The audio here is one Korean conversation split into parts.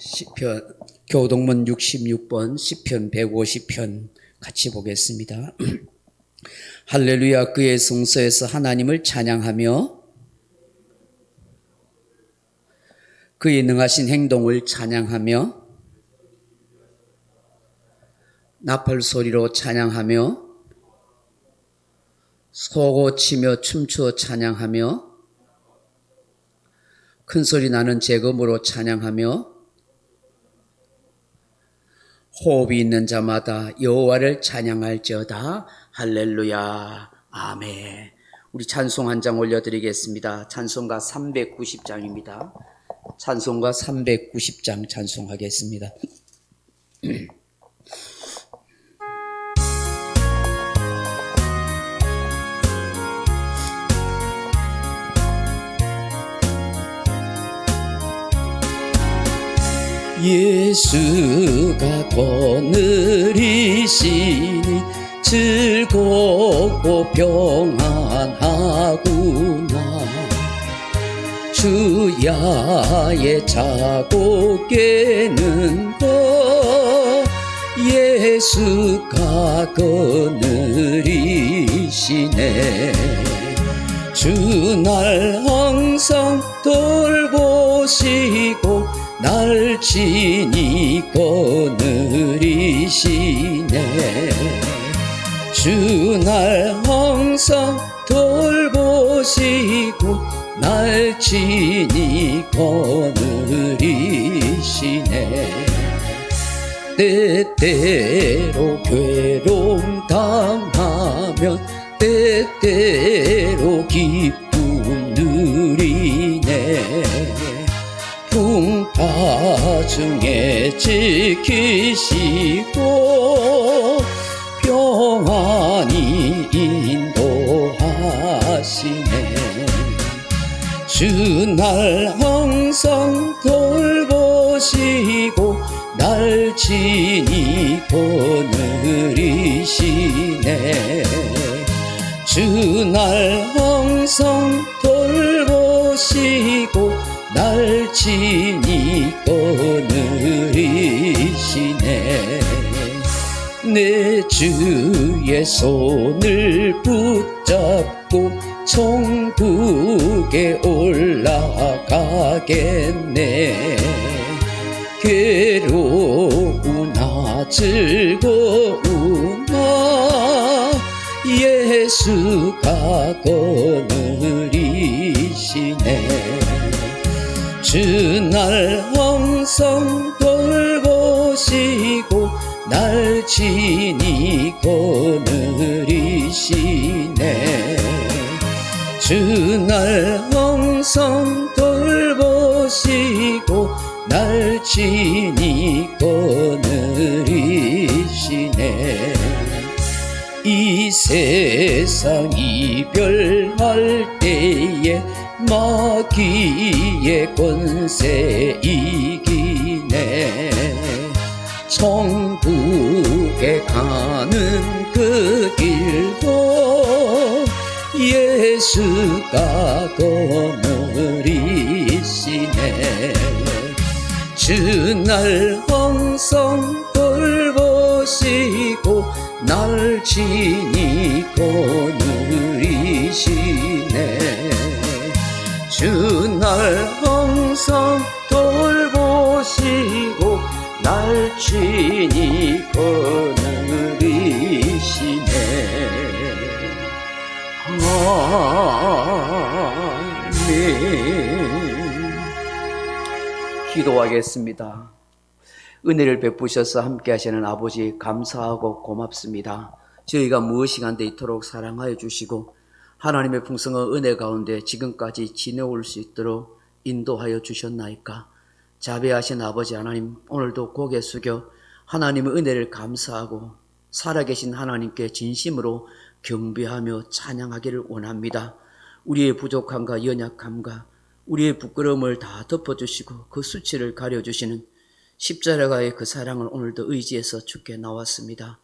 시편 교동문 66번 시편 150편 같이 보겠습니다. 할렐루야. 그의 성소에서 하나님을 찬양하며 그의 능하신 행동을 찬양하며 나팔 소리로 찬양하며 소고 치며 춤추어 찬양하며 큰 소리 나는 재금으로 찬양하며 호흡이 있는 자마다 여호와를 찬양할지어다. 할렐루야. 아멘. 우리 찬송 한 장 올려드리겠습니다. 찬송가 390장입니다. 찬송가 390장 찬송하겠습니다. 예수가 거느리시니 즐겁고 평안하구나. 주야의 자고 깨는 것 예수가 거느리시네. 주날 항상 돌보시고 날 친히 거느리시네. 주날 항상 돌보시고 날 친히 거느리시네. 때때로 괴로움 당하면 때때로 기쁨 누리네. 풍파 중에 지키시고 평안히 인도하시네. 주날 항상 돌보시고 날 친히 거느리시네. 주날 항상 돌보시고 날 친히 거느리시네. 내 주의 손을 붙잡고 천국에 올라가겠네. 괴로우나 즐거우나 예수가 거느리시네. 주날 항상 돌보시고 날 친히 거느리시네. 주날 항상 돌보시고 날 친히 거느리시네. 이 세상 이별할 때에 마귀의 권세 이기네. 천국에 가는 그 길도 예수가 거느리시네. 주날 항상 돌보시고 날 친히 거느리시네. 주날 항상 돌보시고 날 친히 거느리시네. 아멘. 기도하겠습니다. 은혜를 베푸셔서 함께 하시는 아버지 감사하고 고맙습니다. 저희가 무엇이간데 이토록 사랑하여 주시고 하나님의 풍성한 은혜 가운데 지금까지 지내올 수 있도록 인도하여 주셨나이까. 자비하신 아버지 하나님, 오늘도 고개 숙여 하나님의 은혜를 감사하고 살아계신 하나님께 진심으로 경배하며 찬양하기를 원합니다. 우리의 부족함과 연약함과 우리의 부끄러움을 다 덮어주시고 그 수치를 가려주시는 십자가의 그 사랑을 오늘도 의지해서 주께 나왔습니다.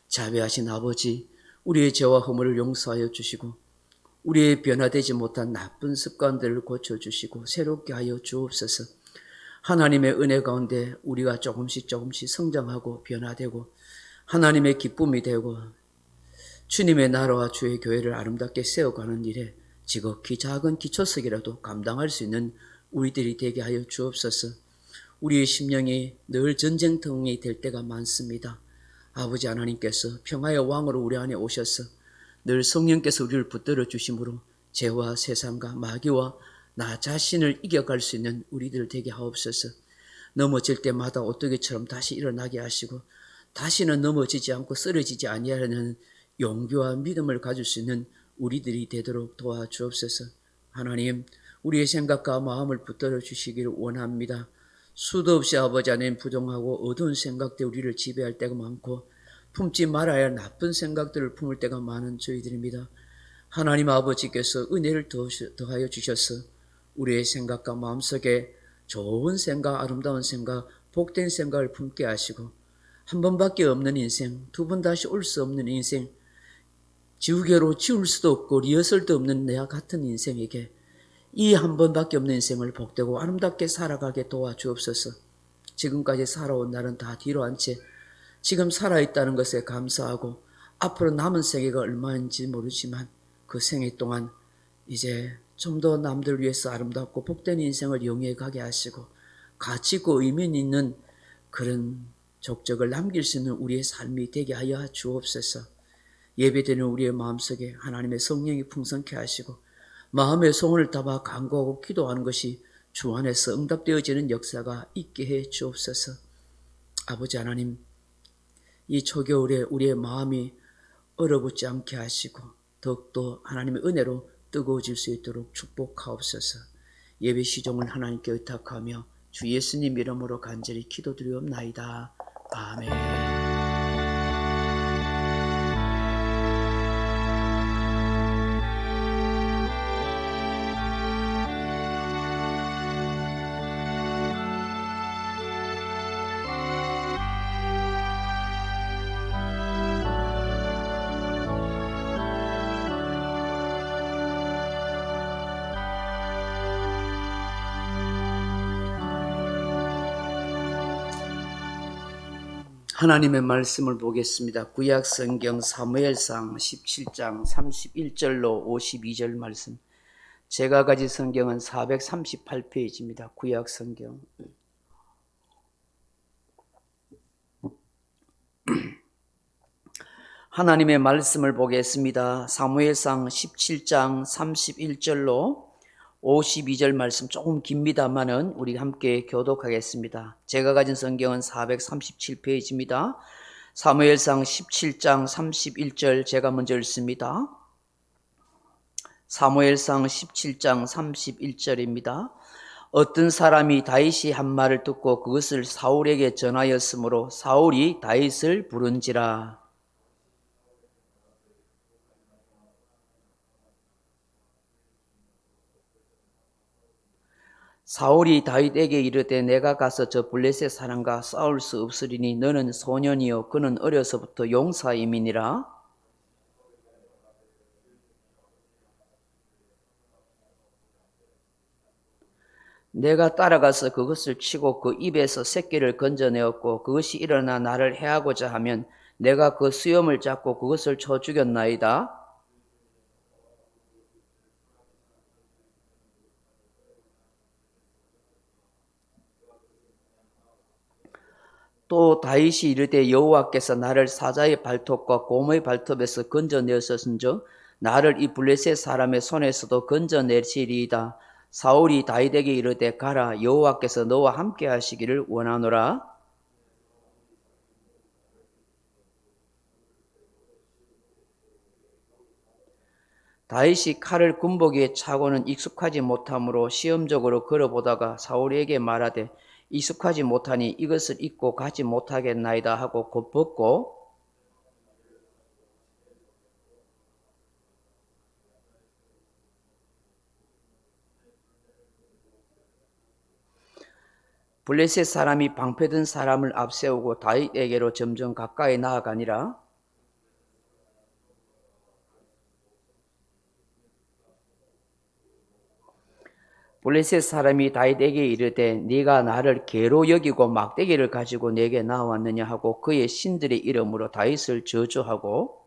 자비하신 아버지, 우리의 죄와 허물을 용서하여 주시고 우리의 변화되지 못한 나쁜 습관들을 고쳐주시고 새롭게 하여 주옵소서. 하나님의 은혜 가운데 우리가 조금씩 성장하고 변화되고 하나님의 기쁨이 되고 주님의 나라와 주의 교회를 아름답게 세워가는 일에 지극히 작은 기초석이라도 감당할 수 있는 우리들이 되게 하여 주옵소서. 우리의 심령이 늘 전쟁통이 될 때가 많습니다. 아버지 하나님께서 평화의 왕으로 우리 안에 오셔서 늘 성령께서 우리를 붙들어 주심으로 죄와 세상과 마귀와 나 자신을 이겨갈 수 있는 우리들 되게 하옵소서. 넘어질 때마다 오뚜기처럼 다시 일어나게 하시고 다시는 넘어지지 않고 쓰러지지 아니하는 용기와 믿음을 가질 수 있는 우리들이 되도록 도와주옵소서. 하나님, 우리의 생각과 마음을 붙들어 주시기를 원합니다. 수도 없이 아버지 하나님 부정하고 어두운 생각들 우리를 지배할 때가 많고 품지 말아야 할 나쁜 생각들을 품을 때가 많은 저희들입니다. 하나님 아버지께서 은혜를 더하여 주셔서 우리의 생각과 마음속에 좋은 생각, 아름다운 생각, 복된 생각을 품게 하시고 한 번밖에 없는 인생, 두 번 다시 올 수 없는 인생, 지우개로 지울 수도 없고 리허설도 없는 내와 같은 인생에게 이 한 번밖에 없는 인생을 복되고 아름답게 살아가게 도와주옵소서. 지금까지 살아온 날은 다 뒤로 한 채 지금 살아있다는 것에 감사하고 앞으로 남은 생애가 얼마인지 모르지만 그 생애 동안 이제 좀 더 남들 위해서 아름답고 복된 인생을 영위해 가게 하시고 가치 있고 의미 있는 그런 족적을 남길 수 있는 우리의 삶이 되게 하여 주옵소서. 예배드리는 우리의 마음속에 하나님의 성령이 풍성케 하시고 마음의 소원을 담아 간구하고 기도하는 것이 주 안에서 응답되어지는 역사가 있게 해 주옵소서. 아버지 하나님, 이 초겨울에 우리의 마음이 얼어붙지 않게 하시고 더욱더 하나님의 은혜로 뜨거워질 수 있도록 축복하옵소서. 예배 시종을 하나님께 의탁하며 주 예수님 이름으로 간절히 기도드리옵나이다. 아멘. 하나님의 말씀을 보겠습니다. 구약 성경 사무엘상 17장 31절로 52절 말씀. 제가 가진 성경은 438페이지입니다. 구약 성경. 하나님의 말씀을 보겠습니다. 사무엘상 17장 31절로 52절 말씀 조금 깁니다만은 우리 함께 교독하겠습니다. 제가 가진 성경은 437페이지입니다. 사무엘상 17장 31절 제가 먼저 읽습니다. 사무엘상 17장 31절입니다. 어떤 사람이 다윗이 한 말을 듣고 그것을 사울에게 전하였으므로 사울이 다윗을 부른지라. 사울이 다윗에게 이르되 내가 가서 저 블레셋 사람과 싸울 수 없으리니 너는 소년이요 그는 어려서부터 용사임이니라. 내가 따라가서 그것을 치고 그 입에서 새끼를 건져내었고 그것이 일어나 나를 해하고자 하면 내가 그 수염을 잡고 그것을 쳐 죽였나이다. 또 다윗이 이르되 여호와께서 나를 사자의 발톱과 곰의 발톱에서 건져내었은즉 나를 이 블레셋 사람의 손에서도 건져내시리이다. 사울이 다윗에게 이르되 가라 여호와께서 너와 함께 하시기를 원하노라. 다윗이 칼을 군복에 차고는 익숙하지 못하므로 시험적으로 걸어보다가 사울에게 말하되 익숙하지 못하니 이것을 입고 가지 못하겠나이다 하고 곧 벗고 블레셋 사람이 방패든 사람을 앞세우고 다윗에게로 점점 가까이 나아가니라. 블레셋 사람이 다윗에게 이르되 네가 나를 개로 여기고 막대기를 가지고 내게 나왔느냐 하고 그의 신들의 이름으로 다윗을 저주하고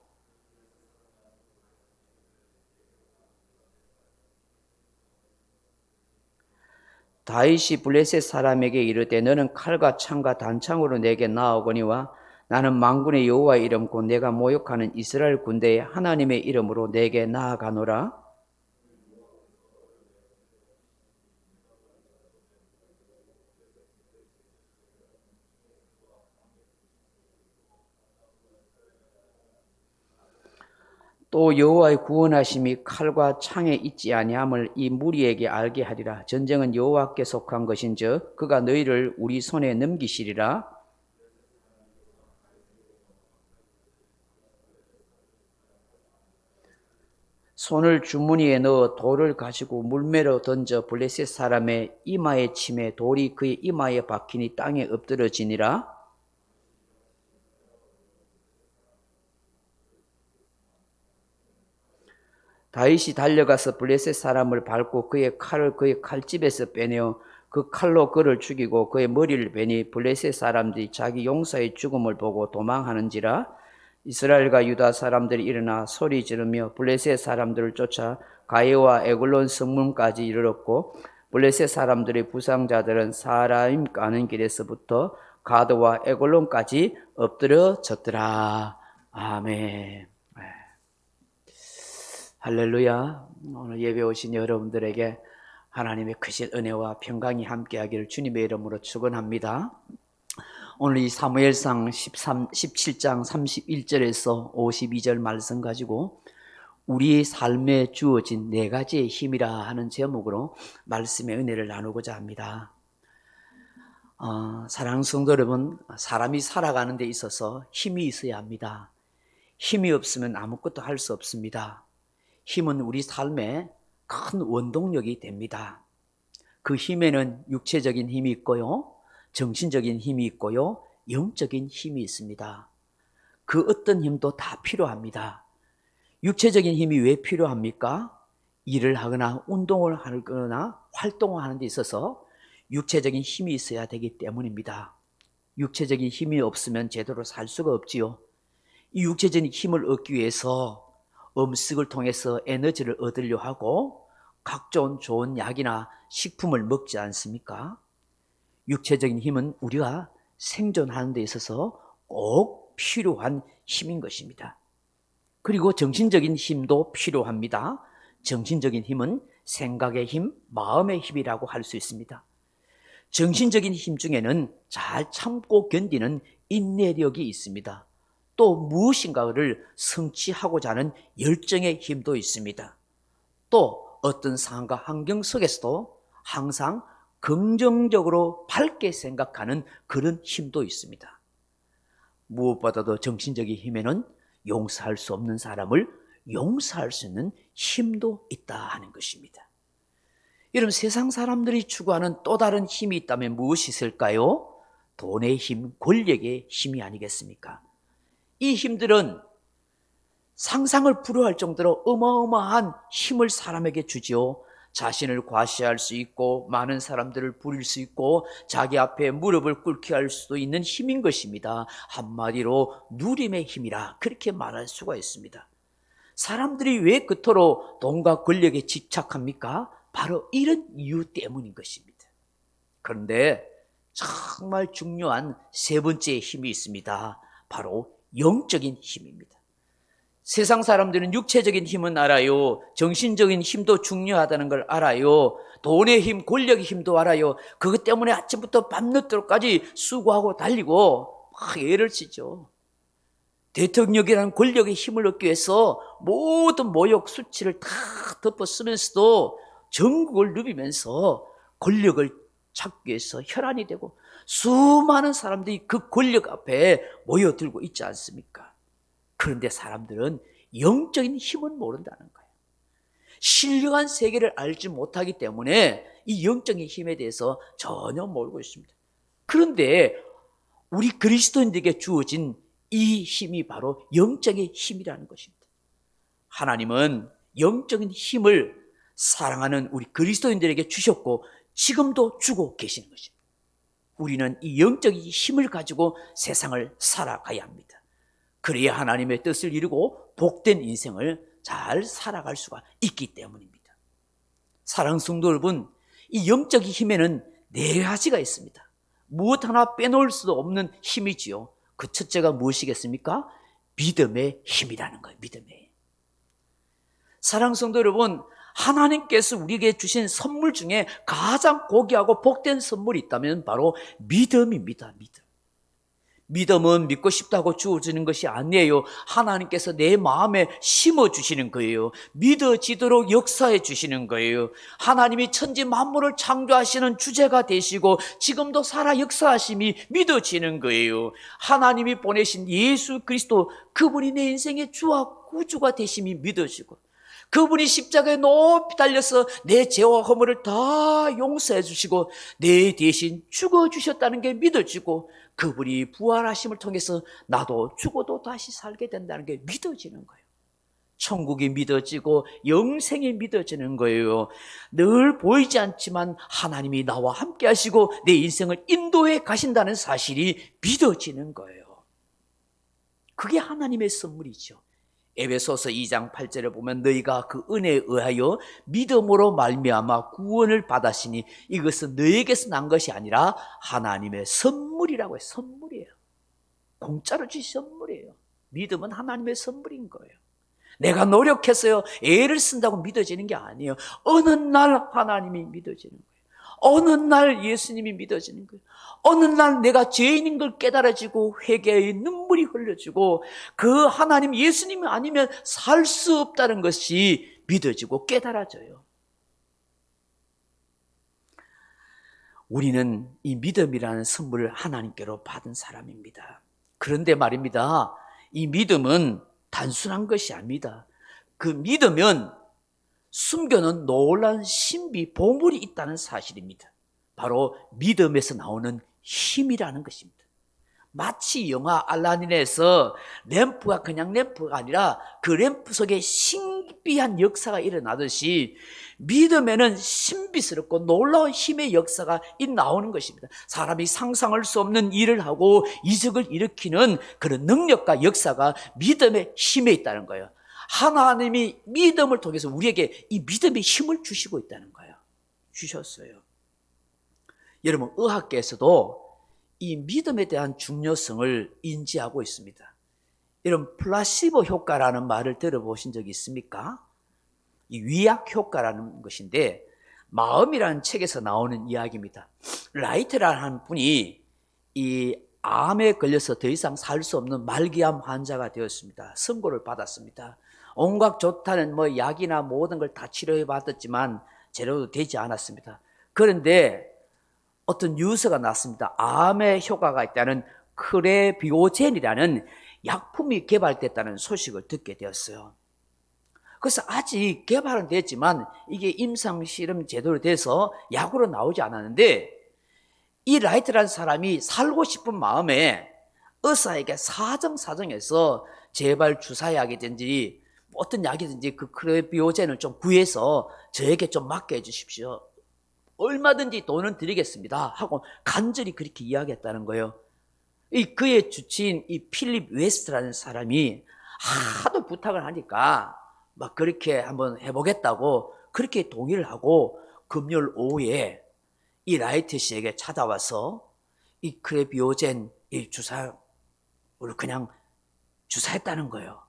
다윗이 블레셋 사람에게 이르되 너는 칼과 창과 단창으로 내게 나오거니와 나는 만군의 여호와의 이름 곧 내가 모욕하는 이스라엘 군대의 하나님의 이름으로 내게 나아가노라. 또 여호와의 구원하심이 칼과 창에 있지 아니함을 이 무리에게 알게 하리라. 전쟁은 여호와께 속한 것인즉 그가 너희를 우리 손에 넘기시리라. 손을 주머니에 넣어 돌을 가지고 물매로 던져 블레셋 사람의 이마에 치매 돌이 그의 이마에 박히니 땅에 엎드러지니라. 다윗이 달려가서 블레셋 사람을 밟고 그의 칼을 그의 칼집에서 빼내어 그 칼로 그를 죽이고 그의 머리를 베니 블레셋 사람들이 자기 용사의 죽음을 보고 도망하는지라. 이스라엘과 유다 사람들이 일어나 소리 지르며 블레셋 사람들을 쫓아 가이와 에글론 성문까지 이르렀고 블레셋 사람들의 부상자들은 사라임 가는 길에서부터 가드와 에글론까지 엎드려졌더라. 아멘. 할렐루야. 오늘 예배 오신 여러분들에게 하나님의 크신 은혜와 평강이 함께하기를 주님의 이름으로 축원합니다. 오늘 이 사무엘상 17장 31절에서 52절 말씀 가지고 우리의 삶에 주어진 네 가지의 힘이라 하는 제목으로 말씀의 은혜를 나누고자 합니다. 사랑하는 성도 여러분, 사람이 살아가는 데 있어서 힘이 있어야 합니다. 힘이 없으면 아무것도 할 수 없습니다. 힘은 우리 삶에 큰 원동력이 됩니다. 그 힘에는 육체적인 힘이 있고요, 정신적인 힘이 있고요, 영적인 힘이 있습니다. 그 어떤 힘도 다 필요합니다. 육체적인 힘이 왜 필요합니까? 일을 하거나 운동을 하거나 활동을 하는 데 있어서 육체적인 힘이 있어야 되기 때문입니다. 육체적인 힘이 없으면 제대로 살 수가 없지요. 이 육체적인 힘을 얻기 위해서 음식을 통해서 에너지를 얻으려 하고 각종 좋은 약이나 식품을 먹지 않습니까? 육체적인 힘은 우리가 생존하는 데 있어서 꼭 필요한 힘인 것입니다. 그리고 정신적인 힘도 필요합니다. 정신적인 힘은 생각의 힘, 마음의 힘이라고 할 수 있습니다. 정신적인 힘 중에는 잘 참고 견디는 인내력이 있습니다. 또 무엇인가를 성취하고자 하는 열정의 힘도 있습니다. 또 어떤 상황과 환경 속에서도 항상 긍정적으로 밝게 생각하는 그런 힘도 있습니다. 무엇보다도 정신적인 힘에는 용서할 수 없는 사람을 용서할 수 있는 힘도 있다 하는 것입니다. 여러분, 세상 사람들이 추구하는 또 다른 힘이 있다면 무엇이 있을까요? 돈의 힘, 권력의 힘이 아니겠습니까? 이 힘들은 상상을 불허할 정도로 어마어마한 힘을 사람에게 주지요. 자신을 과시할 수 있고 많은 사람들을 부릴 수 있고 자기 앞에 무릎을 꿇게 할 수도 있는 힘인 것입니다. 한마디로 누림의 힘이라 그렇게 말할 수가 있습니다. 사람들이 왜 그토록 돈과 권력에 집착합니까? 바로 이런 이유 때문인 것입니다. 그런데 정말 중요한 세 번째 힘이 있습니다. 바로 영적인 힘입니다. 세상 사람들은 육체적인 힘은 알아요. 정신적인 힘도 중요하다는 걸 알아요. 돈의 힘, 권력의 힘도 알아요. 그것 때문에 아침부터 밤늦도록까지 수고하고 달리고 막 애를 쓰죠. 대통령이라는 권력의 힘을 얻기 위해서 모든 모욕, 수치를 다 덮어 쓰면서도 전국을 누비면서 권력을 찾기 위해서 혈안이 되고 수많은 사람들이 그 권력 앞에 모여들고 있지 않습니까? 그런데 사람들은 영적인 힘은 모른다는 거예요. 신령한 세계를 알지 못하기 때문에 이 영적인 힘에 대해서 전혀 모르고 있습니다. 그런데 우리 그리스도인들에게 주어진 이 힘이 바로 영적인 힘이라는 것입니다. 하나님은 영적인 힘을 사랑하는 우리 그리스도인들에게 주셨고 지금도 주고 계시는 것입니다. 우리는 이 영적인 힘을 가지고 세상을 살아가야 합니다. 그래야 하나님의 뜻을 이루고 복된 인생을 잘 살아갈 수가 있기 때문입니다. 사랑하는 성도 여러분, 이 영적인 힘에는 네 가지가 있습니다. 무엇 하나 빼놓을 수도 없는 힘이지요. 그 첫째가 무엇이겠습니까? 믿음의 힘이라는 거예요. 믿음의. 사랑하는 성도 여러분, 하나님께서 우리에게 주신 선물 중에 가장 고귀하고 복된 선물이 있다면 바로 믿음입니다. 믿음. 믿음은 믿고 싶다고 주어지는 것이 아니에요. 하나님께서 내 마음에 심어주시는 거예요. 믿어지도록 역사해 주시는 거예요. 하나님이 천지 만물을 창조하시는 주제가 되시고 지금도 살아 역사하심이 믿어지는 거예요. 하나님이 보내신 예수 그리스도, 그분이 내 인생의 주와 구주가 되심이 믿어지고, 그분이 십자가에 높이 달려서 내 죄와 허물을 다 용서해 주시고 내 대신 죽어주셨다는 게 믿어지고, 그분이 부활하심을 통해서 나도 죽어도 다시 살게 된다는 게 믿어지는 거예요. 천국이 믿어지고 영생이 믿어지는 거예요. 늘 보이지 않지만 하나님이 나와 함께 하시고 내 인생을 인도해 가신다는 사실이 믿어지는 거예요. 그게 하나님의 선물이죠. 에베소서 2장 8절에 보면 너희가 그 은혜에 의하여 믿음으로 말미암아 구원을 받았으니 이것은 너희에게서 난 것이 아니라 하나님의 선물이라고 해요. 선물이에요. 공짜로 주신 선물이에요. 믿음은 하나님의 선물인 거예요. 내가 노력해서요 애를 쓴다고 믿어지는 게 아니에요. 어느 날 하나님이 믿어지는 거예요. 어느 날 예수님이 믿어지는 거예요. 어느 날 내가 죄인인 걸 깨달아지고 회개의 눈물이 흘려지고 그 하나님 예수님이 아니면 살 수 없다는 것이 믿어지고 깨달아져요. 우리는 이 믿음이라는 선물을 하나님께로 받은 사람입니다. 그런데 말입니다, 이 믿음은 단순한 것이 아닙니다. 그 믿으면 숨겨놓은 놀라운 신비, 보물이 있다는 사실입니다. 바로 믿음에서 나오는 힘이라는 것입니다. 마치 영화 알라딘에서 램프가 그냥 램프가 아니라 그 램프 속에 신비한 역사가 일어나듯이 믿음에는 신비스럽고 놀라운 힘의 역사가 나오는 것입니다. 사람이 상상할 수 없는 일을 하고 이적을 일으키는 그런 능력과 역사가 믿음의 힘에 있다는 거예요. 하나님이 믿음을 통해서 우리에게 이 믿음의 힘을 주시고 있다는 거예요. 주셨어요. 여러분, 의학계에서도 이 믿음에 대한 중요성을 인지하고 있습니다. 여러분, 플라시보 효과라는 말을 들어보신 적이 있습니까? 이 위약 효과라는 것인데 마음이라는 책에서 나오는 이야기입니다. 라이트라는 분이 이 암에 걸려서 더 이상 살 수 없는 말기암 환자가 되었습니다. 선고를 받았습니다. 온갖 좋다는 약이나 모든 걸 다 치료해 봤지만 제대로 되지 않았습니다. 그런데 어떤 뉴스가 났습니다. 암에 효과가 있다는 크레비오젠이라는 약품이 개발됐다는 소식을 듣게 되었어요. 그래서 아직 개발은 됐지만 이게 임상실험 제대로 돼서 약으로 나오지 않았는데, 이 라이트라는 사람이 살고 싶은 마음에 의사에게 사정사정해서 제발 주사약이든지 어떤 약이든지 그 크레비오젠을 좀 구해서 저에게 좀 맡게 해주십시오. 얼마든지 돈은 드리겠습니다 하고 간절히 그렇게 이야기했다는 거예요. 그의 주치인 이 필립 웨스트라는 사람이 하도 부탁을 하니까 막 그렇게 한번 해보겠다고 그렇게 동의를 하고 금요일 오후에 이 라이트 씨에게 찾아와서 이 크레비오젠 이 주사를 그냥 주사했다는 거예요.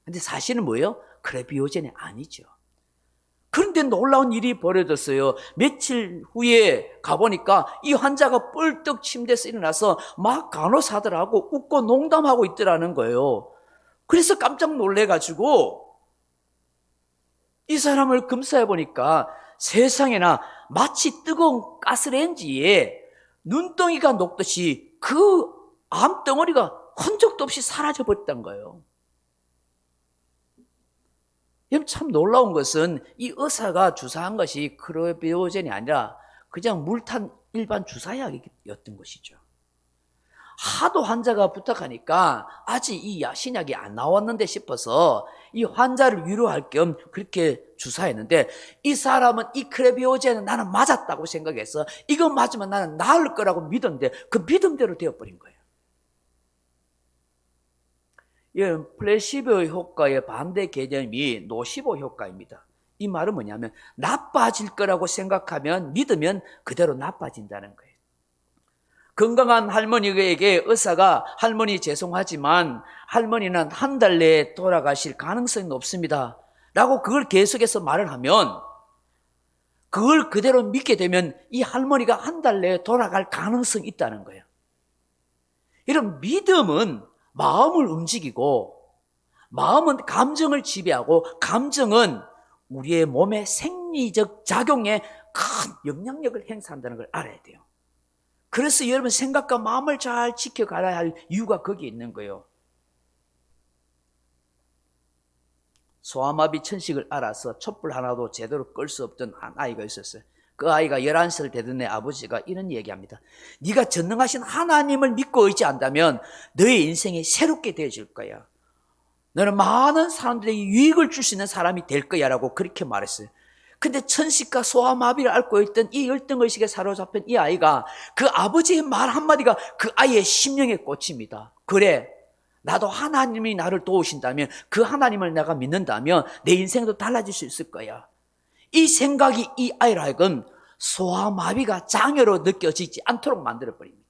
근데 사실은 뭐예요? 크레비오젠이 아니죠. 그런데 놀라운 일이 벌어졌어요. 며칠 후에 가보니까 이 환자가 뻘떡 침대에서 일어나서 막 간호사들하고 웃고 농담하고 있더라는 거예요. 그래서 깜짝 놀래가지고 이 사람을 검사해보니까 세상에나 마치 뜨거운 가스레인지에 눈덩이가 녹듯이 그 암덩어리가 흔적도 없이 사라져버렸던 거예요. 참 놀라운 것은 이 의사가 주사한 것이 크레비오젠이 아니라 그냥 물탄 일반 주사약이었던 것이죠. 하도 환자가 부탁하니까 아직 이 신약이 안 나왔는데 싶어서 이 환자를 위로할 겸 그렇게 주사했는데, 이 사람은 이 크레비오제는 나는 맞았다고 생각해서 이거 맞으면 나는 나을 거라고 믿었는데 그 믿음대로 되어버린 거예요. 이런 플래시보 효과의 반대 개념이 노시보 효과입니다. 이 말은 뭐냐면 나빠질 거라고 생각하면, 믿으면 그대로 나빠진다는 거예요. 건강한 할머니에게 의사가 할머니 죄송하지만 할머니는 한 달 내에 돌아가실 가능성이 높습니다 라고 그걸 계속해서 말을 하면, 그걸 그대로 믿게 되면 이 할머니가 한 달 내에 돌아갈 가능성이 있다는 거예요. 이런 믿음은 마음을 움직이고, 마음은 감정을 지배하고, 감정은 우리의 몸의 생리적 작용에 큰 영향력을 행사한다는 걸 알아야 돼요. 그래서 여러분 생각과 마음을 잘 지켜가야 할 이유가 거기에 있는 거예요. 소아마비 천식을 알아서 촛불 하나도 제대로 끌 수 없던 한 아이가 있었어요. 그 아이가 11살 되던 애 아버지가 이런 얘기합니다. 네가 전능하신 하나님을 믿고 의지한다면 너의 인생이 새롭게 되어질 거야. 너는 많은 사람들에게 유익을 줄 수 있는 사람이 될 거야 라고 그렇게 말했어요. 근데 천식과 소아마비를 앓고 있던 이 열등의식에 사로잡힌 이 아이가, 그 아버지의 말 한마디가 그 아이의 심령에 꽂힙니다. 그래, 나도 하나님이 나를 도우신다면, 그 하나님을 내가 믿는다면 내 인생도 달라질 수 있을 거야. 이 생각이 이 아이를 하여금 소아마비가 장애로 느껴지지 않도록 만들어버립니다.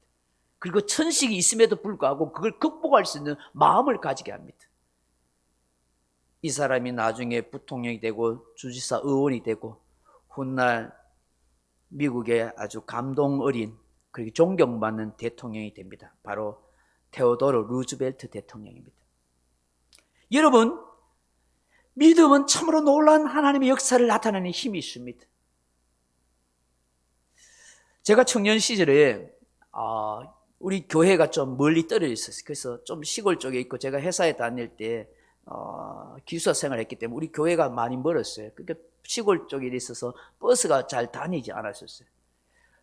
그리고 천식이 있음에도 불구하고 그걸 극복할 수 있는 마음을 가지게 합니다. 이 사람이 나중에 부통령이 되고 주지사 의원이 되고 훗날 미국의 아주 감동 어린, 그리고 존경받는 대통령이 됩니다. 바로 테오도르 루즈벨트 대통령입니다. 여러분, 믿음은 참으로 놀라운 하나님의 역사를 나타내는 힘이 있습니다. 제가 청년 시절에 우리 교회가 좀 멀리 떨어져 있었어요. 그래서 좀 시골 쪽에 있고, 제가 회사에 다닐 때 기숙사 생활했기 때문에 우리 교회가 많이 멀었어요. 그러니까 시골 쪽에 있어서 버스가 잘 다니지 않았었어요.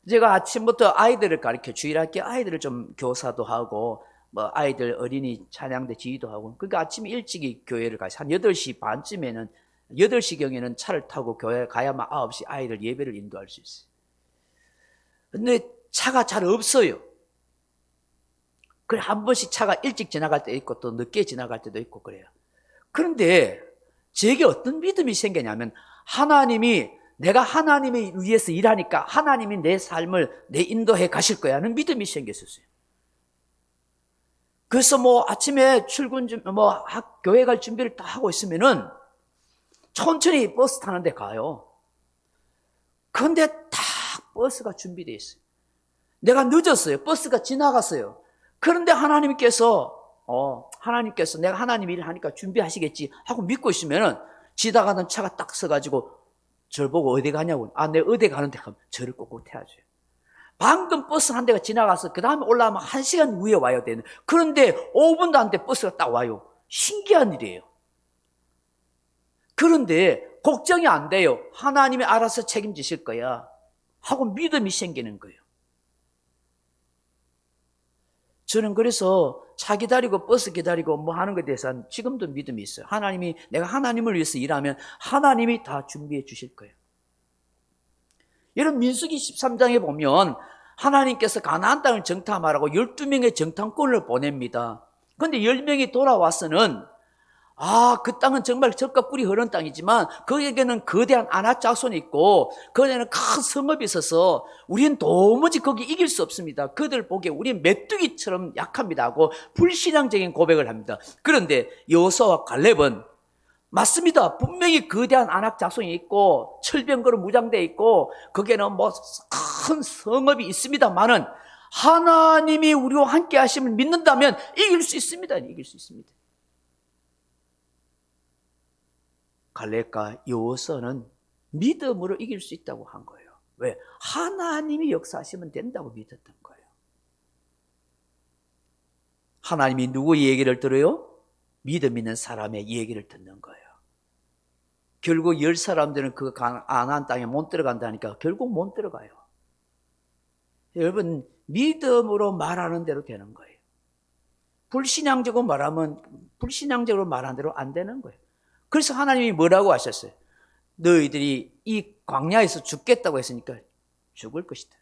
제가 아침부터 아이들을 가르쳐, 주일학교 아이들을 좀 교사도 하고, 뭐 아이들 어린이 찬양대 지휘도 하고, 그러니까 아침 일찍이 교회를 가서 한 8시 반쯤에는, 8시경에는 차를 타고 교회 가야만 9시 아이들 예배를 인도할 수 있어요. 근데 차가 잘 없어요. 그래, 한 번씩 차가 일찍 지나갈 때 있고 또 늦게 지나갈 때도 있고 그래요. 그런데 제게 어떤 믿음이 생기냐면, 내가 하나님을 위해서 일하니까 하나님이 내 삶을 내 인도해 가실 거야 하는 믿음이 생겼었어요. 그래서 아침에 출근 교회 갈 준비를 다 하고 있으면은 천천히 버스 타는데 가요. 그런데 딱 버스가 준비되어 있어요. 내가 늦었어요. 버스가 지나갔어요. 그런데 하나님께서 내가 하나님 일을 하니까 준비하시겠지 하고 믿고 있으면은 지나가는 차가 딱 서가지고 저를 보고 어디 가냐고. 내가 어디 가는데 하면 저를 꼭 태워줘요. 방금 버스 한 대가 지나가서 그 다음에 올라가면 1시간 후에 와야 되는, 그런데 5분도 안 돼 버스가 딱 와요. 신기한 일이에요. 그런데 걱정이 안 돼요. 하나님이 알아서 책임지실 거야 하고 믿음이 생기는 거예요. 저는 그래서 차 기다리고 버스 기다리고 하는 것에 대해서는 지금도 믿음이 있어요. 내가 하나님을 위해서 일하면 하나님이 다 준비해 주실 거예요. 여러분, 민수기 13장에 보면 하나님께서 가나안 땅을 정탐하라고 12명의 정탐꾼을 보냅니다. 그런데 10명이 돌아와서는 그 땅은 정말 젖과 꿀이 흐르는 땅이지만 거기에는 거대한 아낙 자손이 있고 거기에는 큰 성읍이 있어서 우리는 도무지 거기 이길 수 없습니다. 그들 보기에 우리는 메뚜기처럼 약합니다 하고 불신앙적인 고백을 합니다. 그런데 여호수아와 갈렙은 맞습니다. 분명히 거대한 아낙 자손이 있고 철병거로 무장되어 있고 거기에는 큰 성읍이 있습니다만은 하나님이 우리와 함께 하심을 믿는다면 이길 수 있습니다. 이길 수 있습니다. 갈렙과 여호수아는 믿음으로 이길 수 있다고 한 거예요. 왜? 하나님이 역사하시면 된다고 믿었던 거예요. 하나님이 누구의 얘기를 들어요? 믿음 있는 사람의 얘기를 듣는 거예요. 결국 10사람들은 그 가나안 땅에 못 들어간다니까 결국 못 들어가요. 여러분, 믿음으로 말하는 대로 되는 거예요. 불신앙적으로 말한 대로 안 되는 거예요. 그래서 하나님이 뭐라고 하셨어요? 너희들이 이 광야에서 죽겠다고 했으니까 죽을 것이다.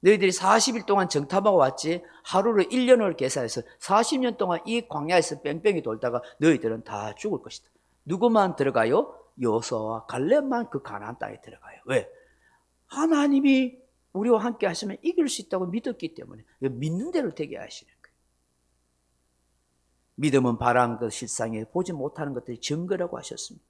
너희들이 40일 동안 정탐하고 왔지, 하루를 1년을 계산해서 40년 동안 이 광야에서 뺑뺑이 돌다가 너희들은 다 죽을 것이다. 누구만 들어가요? 여호수아와 갈렙만 그 가나안 땅에 들어가요. 왜? 하나님이 우리와 함께 하시면 이길 수 있다고 믿었기 때문에 믿는 대로 되게 하시는 거예요. 믿음은 바라는 것 실상에 보지 못하는 것들이 증거라고 하셨습니다.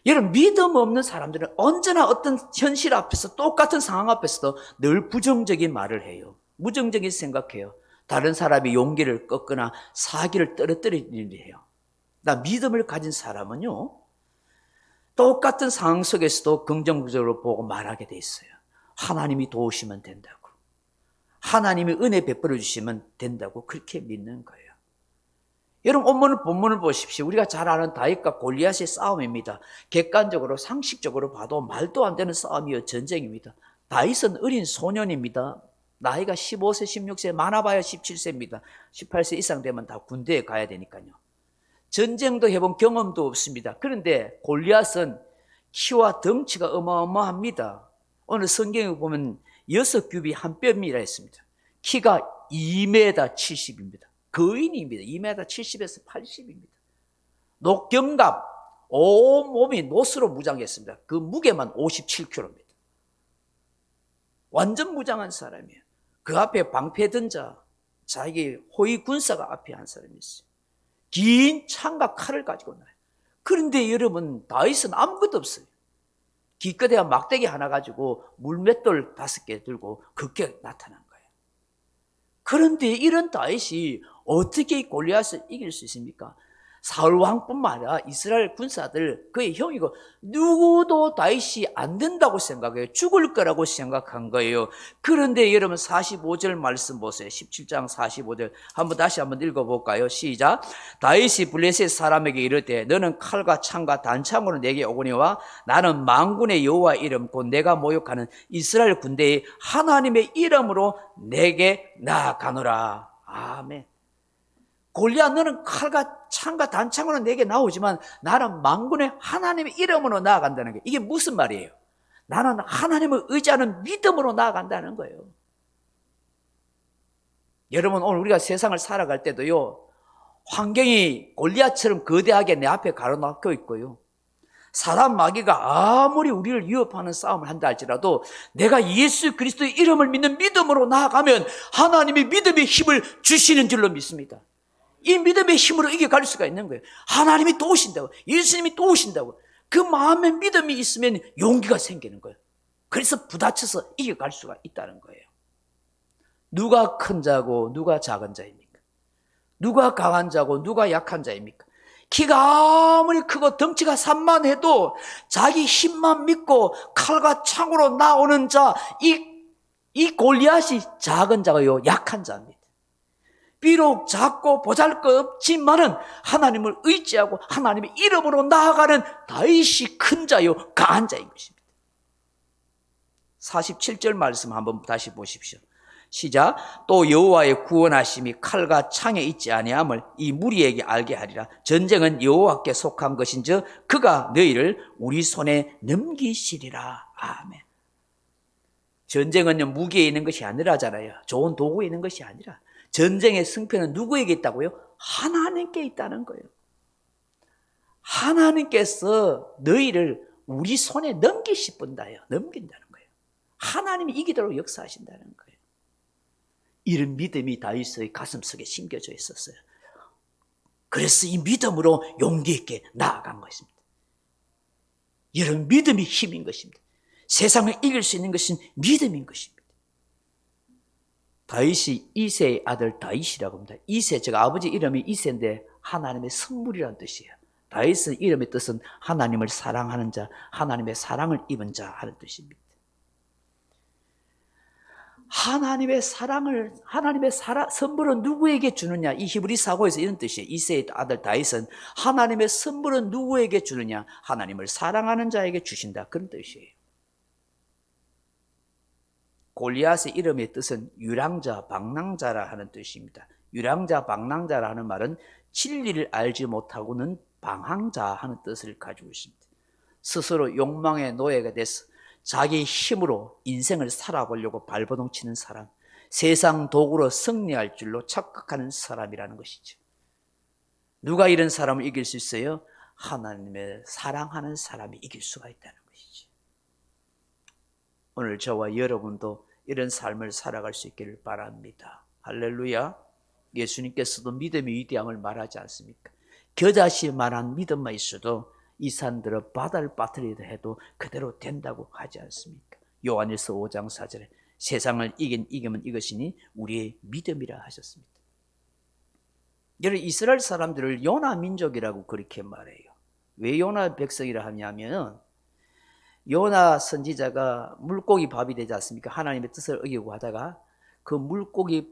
여러분, 믿음 없는 사람들은 언제나 어떤 현실 앞에서, 똑같은 상황 앞에서도 늘 부정적인 말을 해요. 무정적인 생각해요. 다른 사람이 용기를 꺾거나 사기를 떨어뜨리는 일을 해요. 나 믿음을 가진 사람은요, 똑같은 상황 속에서도 긍정적으로 보고 말하게 돼 있어요. 하나님이 도우시면 된다고, 하나님이 은혜 베풀어 주시면 된다고 그렇게 믿는 거예요. 여러분, 본문을 보십시오. 우리가 잘 아는 다윗과 골리앗의 싸움입니다. 객관적으로 상식적으로 봐도 말도 안 되는 싸움이요, 전쟁입니다. 다윗은 어린 소년입니다. 나이가 15세 16세 많아봐야 17세입니다 18세 이상 되면 다 군대에 가야 되니까요. 전쟁도 해본 경험도 없습니다. 그런데 골리앗은 키와 덩치가 어마어마합니다. 오늘 성경에 보면 6규비 한 뼘이라 했습니다. 키가 2m 70입니다. 거인입니다. 2m 70에서 80입니다. 녹경갑, 온몸이 노스로 무장했습니다. 그 무게만 57kg입니다. 완전 무장한 사람이에요. 그 앞에 방패 든 자, 자기 호위 군사가 앞에 한 사람이 있어요. 긴 창과 칼을 가지고 나요. 그런데 여러분, 다윗은 아무것도 없어요. 기껏해야 막대기 하나 가지고 물맷돌 5개 들고 그렇게 나타난 거예요. 그런데 이런 다윗이 어떻게 골리앗을 이길 수 있습니까? 사울 왕뿐만 아니라 이스라엘 군사들, 그의 형이고 누구도 다윗이 안 된다고 생각해요. 죽을 거라고 생각한 거예요. 그런데 여러분 45절 말씀 보세요. 17장 45절 다시 한번 읽어볼까요? 시작. 다윗이 블레셋 사람에게 이르되 너는 칼과 창과 단창으로 내게 오거니와 나는 만군의 여호와 이름 곧 내가 모욕하는 이스라엘 군대의 하나님의 이름으로 내게 나아가노라. 아멘. 골리앗, 너는 칼과 창과 단창으로 내게 나오지만 나는 만군의 하나님의 이름으로 나아간다는 게, 이게 무슨 말이에요? 나는 하나님을 의지하는 믿음으로 나아간다는 거예요. 여러분, 오늘 우리가 세상을 살아갈 때도요, 환경이 골리앗처럼 거대하게 내 앞에 가로막혀 있고요, 사단 마귀가 아무리 우리를 위협하는 싸움을 한다 할지라도 내가 예수 그리스도의 이름을 믿는 믿음으로 나아가면 하나님이 믿음의 힘을 주시는 줄로 믿습니다. 이 믿음의 힘으로 이겨갈 수가 있는 거예요. 하나님이 도우신다고, 예수님이 도우신다고, 그 마음에 믿음이 있으면 용기가 생기는 거예요. 그래서 부딪혀서 이겨갈 수가 있다는 거예요. 누가 큰 자고 누가 작은 자입니까? 누가 강한 자고 누가 약한 자입니까? 키가 아무리 크고 덩치가 산만해도 자기 힘만 믿고 칼과 창으로 나오는 자, 이 골리앗이 작은 자고요, 약한 자입니다. 비록 작고 보잘것없지만은 하나님을 의지하고 하나님의 이름으로 나아가는 다윗이 큰 자요, 강한 자인 것입니다. 47절 말씀 한번 다시 보십시오. 시작. 또 여호와의 구원하심이 칼과 창에 있지 아니함을 이 무리에게 알게 하리라. 전쟁은 여호와께 속한 것인즉 그가 너희를 우리 손에 넘기시리라. 아멘. 전쟁은 무기에 있는 것이 아니라잖아요. 좋은 도구에 있는 것이 아니라 전쟁의 승패는 누구에게 있다고요? 하나님께 있다는 거예요. 하나님께서 너희를 우리 손에 넘기신다요. 넘긴다는 거예요. 하나님이 이기도록 역사하신다는 거예요. 이런 믿음이 다윗의 가슴속에 심겨져 있었어요. 그래서 이 믿음으로 용기 있게 나아간 것입니다. 여러분, 믿음이 힘인 것입니다. 세상을 이길 수 있는 것은 믿음인 것입니다. 다윗이 이새의 아들 다윗이라고 합니다. 이새, 제가 아버지 이름이 이새인데 하나님의 선물이라는 뜻이에요. 다윗의 이름의 뜻은 하나님을 사랑하는 자, 하나님의 사랑을 입은 자 하는 뜻입니다. 하나님의 선물은 누구에게 주느냐? 이 히브리 사고에서 이런 뜻이에요. 이새의 아들 다윗은 하나님의 선물은 누구에게 주느냐? 하나님을 사랑하는 자에게 주신다. 그런 뜻이에요. 골리앗의 이름의 뜻은 유랑자, 방랑자라 하는 뜻입니다. 유랑자, 방랑자라 하는 말은 진리를 알지 못하고는 방황자 하는 뜻을 가지고 있습니다. 스스로 욕망의 노예가 돼서 자기 힘으로 인생을 살아보려고 발버둥 치는 사람, 세상 도구로 승리할 줄로 착각하는 사람이라는 것이죠. 누가 이런 사람을 이길 수 있어요? 하나님의 사랑하는 사람이 이길 수가 있다는 것이죠. 오늘 저와 여러분도 이런 삶을 살아갈 수 있기를 바랍니다. 할렐루야. 예수님께서도 믿음의 위대함을 말하지 않습니까? 겨자씨만한 믿음만 있어도 이 산들은 바다를 빠뜨리다 해도 그대로 된다고 하지 않습니까? 요한일서 5장 4절에 세상을 이기면 이것이니 우리의 믿음이라 하셨습니다. 여러분, 이스라엘 사람들을 요나 민족이라고 그렇게 말해요. 왜 요나 백성이라 하냐면 요나 선지자가 물고기 밥이 되지 않습니까? 하나님의 뜻을 어기고 하다가 그 물고기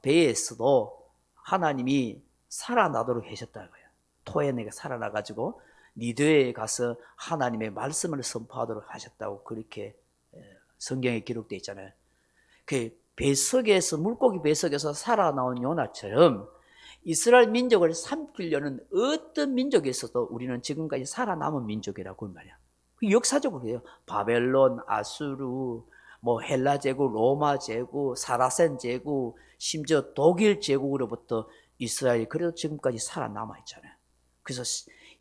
배에서도 하나님이 살아나도록 하셨다고요. 토해내가 살아나가지고 니드에 가서 하나님의 말씀을 선포하도록 하셨다고 그렇게 성경에 기록되어 있잖아요. 그 배속에서, 물고기 배속에서 살아나온 요나처럼 이스라엘 민족을 삼키려는 어떤 민족에서도 우리는 지금까지 살아남은 민족이라고 말이야. 역사적으로 그래요. 바벨론, 아수르, 헬라 제국, 로마 제국, 사라센 제국, 심지어 독일 제국으로부터 이스라엘이 그래도 지금까지 살아남아 있잖아요. 그래서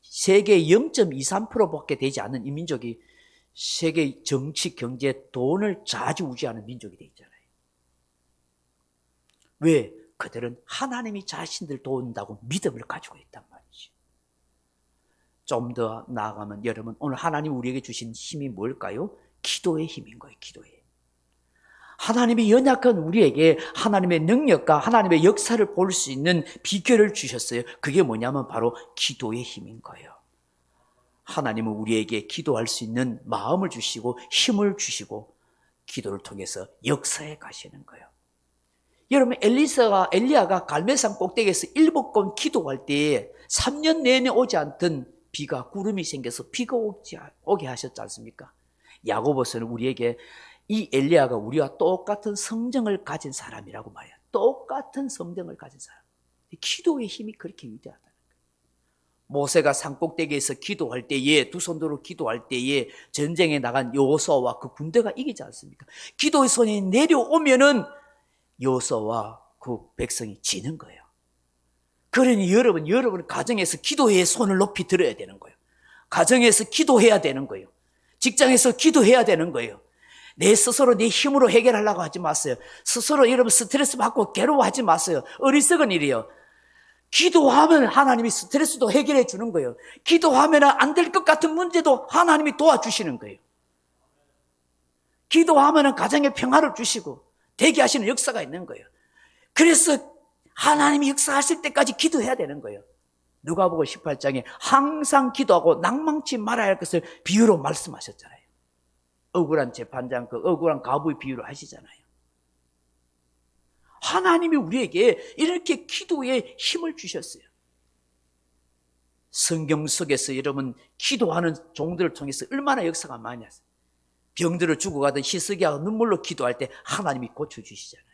세계 0.23%밖에 되지 않는 이 민족이 세계 정치, 경제, 돈을 좌지우지하는 민족이 되어 있잖아요. 왜? 그들은 하나님이 자신들 도운다고 믿음을 가지고 있단 말이죠. 좀 더 나아가면 여러분, 오늘 하나님 우리에게 주신 힘이 뭘까요? 기도의 힘인 거예요. 기도의. 하나님이 연약한 우리에게 하나님의 능력과 하나님의 역사를 볼 수 있는 비결을 주셨어요. 그게 뭐냐면 바로 기도의 힘인 거예요. 하나님은 우리에게 기도할 수 있는 마음을 주시고 힘을 주시고 기도를 통해서 역사에 가시는 거예요. 여러분, 엘리야가 갈멜산 꼭대기에서 7번 기도할 때 3년 내내 오지 않던 비가, 구름이 생겨서 비가 오게 하셨지 않습니까? 야고보서는 우리에게 이 엘리야가 우리와 똑같은 성정을 가진 사람이라고 말해요. 똑같은 성정을 가진 사람. 기도의 힘이 그렇게 위대하다는 거예요. 모세가 산꼭대기에서 기도할 때에, 두 손으로 기도할 때에 전쟁에 나간 여호수아와 그 군대가 이기지 않습니까? 기도의 손이 내려오면은 여호수아와 그 백성이 지는 거예요. 그러니 여러분 가정에서 기도의 손을 높이 들어야 되는 거예요. 가정에서 기도해야 되는 거예요. 직장에서 기도해야 되는 거예요. 내 스스로 내 힘으로 해결하려고 하지 마세요. 스스로 여러분 스트레스 받고 괴로워하지 마세요. 어리석은 일이에요. 기도하면 하나님이 스트레스도 해결해 주는 거예요. 기도하면 안 될 것 같은 문제도 하나님이 도와주시는 거예요. 기도하면 가정에 평화를 주시고 되게 하시는 역사가 있는 거예요. 그래서 하나님이 역사하실 때까지 기도해야 되는 거예요. 누가복음 18장에 항상 기도하고 낭망치 말아야 할 것을 비유로 말씀하셨잖아요. 억울한 재판장, 그 억울한 가부의 비유를 하시잖아요. 하나님이 우리에게 이렇게 기도에 힘을 주셨어요. 성경 속에서 여러분 기도하는 종들을 통해서 얼마나 역사가 많이 했어요. 병들을 죽어가던 히스기야가 눈물로 기도할 때 하나님이 고쳐주시잖아요.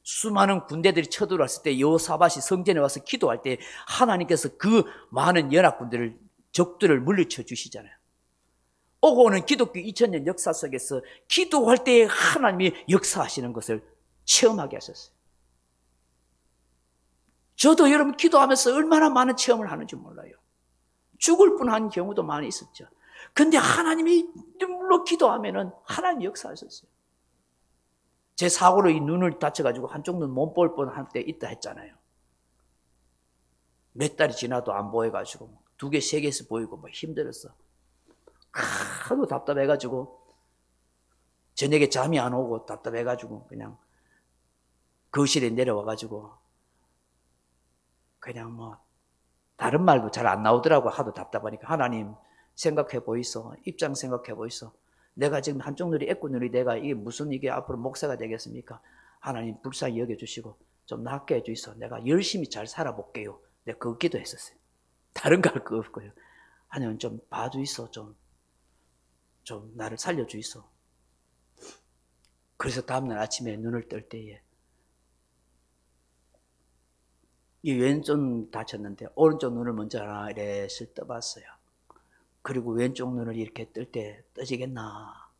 수많은 군대들이 쳐들어왔을 때 여호사밧이 성전에 와서 기도할 때 하나님께서 그 많은 연합군들을, 적들을 물리쳐 주시잖아요. 오고 오는 기독교 2000년 역사 속에서 기도할 때 하나님이 역사하시는 것을 체험하게 하셨어요. 저도 여러분 기도하면서 얼마나 많은 체험을 하는지 몰라요. 죽을 뻔한 경우도 많이 있었죠. 근데 하나님이 눈물로 기도하면은 하나님이 역사하셨어요. 제 사고로 이 눈을 다쳐가지고 한쪽 눈 못 볼 뻔할 때 있다 했잖아요. 몇 달이 지나도 안 보여가지고 2개, 3개에서 보이고 힘들었어. 하도 답답해가지고 저녁에 잠이 안 오고 답답해가지고 그냥 거실에 내려와가지고 그냥 다른 말도 잘 안 나오더라고. 하도 답답하니까 하나님 생각해 보이소. 입장 생각해 보이소. 내가 지금 한쪽 눈이 애꾸 눈이 내가 이게 무슨 이게 앞으로 목사가 되겠습니까? 하나님 불쌍히 여겨주시고 좀 낫게 해주이소. 내가 열심히 잘 살아볼게요. 내가 그 기도했었어요. 다른 거 할 거 없고요. 하나님 좀 봐주이소. 좀 나를 살려주이소. 그래서 다음날 아침에 눈을 뜰 때에 이 왼쪽 눈 다쳤는데 오른쪽 눈을 먼저 이렇게 떠봤어요. 그리고 왼쪽 눈을 이렇게 뜰 때 떠지겠나?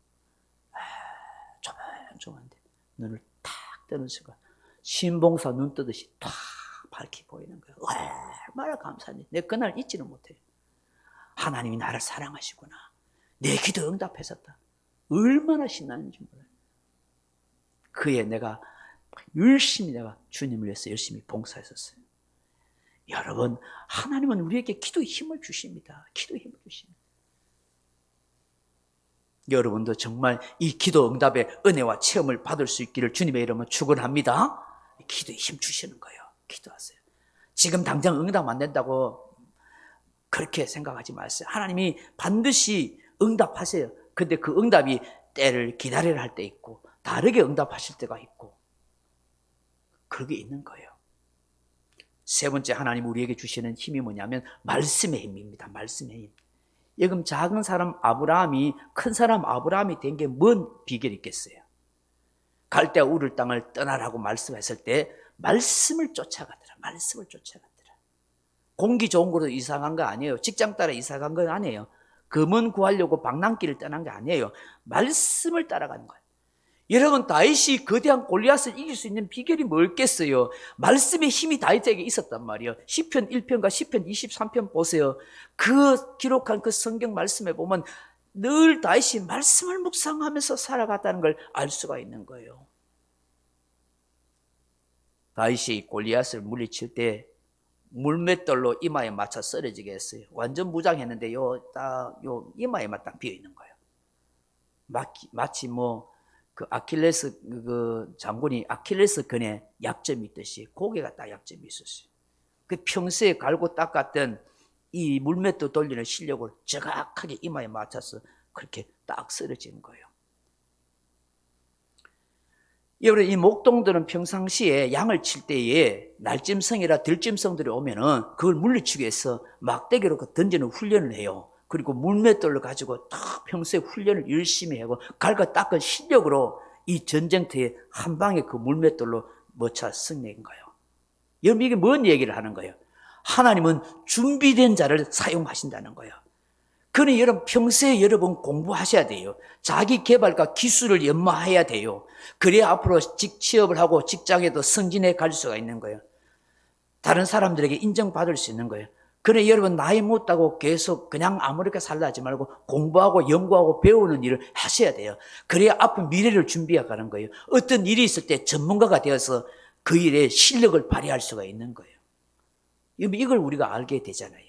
조만조만한데 눈을 탁 뜨는 순간 신봉사 눈 뜨듯이 탁 밝히 보이는 거예요. 얼마나 감사한지. 내가 그날 잊지는 못해요. 하나님이 나를 사랑하시구나. 내 기도 응답했었다. 얼마나 신나는지 몰라요. 그에 내가 열심히 내가 주님을 위해서 열심히 봉사했었어요. 여러분, 하나님은 우리에게 기도의 힘을 주십니다. 기도의 힘을 주십니다. 여러분도 정말 이 기도 응답의 은혜와 체험을 받을 수 있기를 주님의 이름으로 축원합니다. 기도의 힘 주시는 거예요. 기도하세요. 지금 당장 응답 안 된다고 그렇게 생각하지 마세요. 하나님이 반드시 응답하세요. 근데 그 응답이 때를 기다려야 할 때 있고 다르게 응답하실 때가 있고 그게 있는 거예요. 세 번째 하나님 우리에게 주시는 힘이 뭐냐면 말씀의 힘입니다. 말씀의 힘. 지금 작은 사람 아브라함이 큰 사람 아브라함이 된 게 뭔 비결이 있겠어요? 갈대아 우르 땅을 떠나라고 말씀했을 때 말씀을 쫓아가더라. 말씀을 쫓아가더라. 공기 좋은 곳으로 이사 간 거 아니에요. 직장 따라 이사 간 건 아니에요. 금은 구하려고 방랑길을 떠난 게 아니에요. 말씀을 따라가는 거예요. 여러분, 다윗이 거대한 골리앗을 이길 수 있는 비결이 뭐였겠어요? 말씀의 힘이 다윗에게 있었단 말이에요. 시편 1편과 시편 23편 보세요. 그 기록한 그 성경 말씀에 보면 늘 다윗이 말씀을 묵상하면서 살아갔다는 걸 알 수가 있는 거예요. 다윗이 골리앗을 물리칠 때 물맷돌로 이마에 맞춰 쓰러지게 했어요. 완전 무장했는데 요 이마에만 딱 비어 있는 거예요. 마치 그 아킬레스 그 장군이 아킬레스 근에 약점이 있듯이 고개가 딱 약점이 있었어요. 그 평소에 갈고 닦았던 이 물맷돌 돌리는 실력을 정확하게 이마에 맞춰서 그렇게 딱 쓰러지는 거예요. 여러분, 이 목동들은 평상시에 양을 칠 때에 날짐승이라 들짐승들이 오면은 그걸 물리치기 위해서 막대기로 던지는 훈련을 해요. 그리고 물맷돌을 가지고 딱 평소에 훈련을 열심히 하고 갈고 닦은 실력으로 이 전쟁터에 한 방에 그 물맷돌로 멋져 승리한 거예요. 여러분, 이게 뭔 얘기를 하는 거예요? 하나님은 준비된 자를 사용하신다는 거예요. 그러니 여러분, 평소에 여러분 공부하셔야 돼요. 자기 개발과 기술을 연마해야 돼요. 그래야 앞으로 취업을 하고 직장에도 승진해 갈 수가 있는 거예요. 다른 사람들에게 인정받을 수 있는 거예요. 그래 여러분, 나이 못다고 계속 그냥 아무렇게 살라 하지 말고 공부하고 연구하고 배우는 일을 하셔야 돼요. 그래야 앞으로 미래를 준비해 가는 거예요. 어떤 일이 있을 때 전문가가 되어서 그 일에 실력을 발휘할 수가 있는 거예요. 이걸 우리가 알게 되잖아요.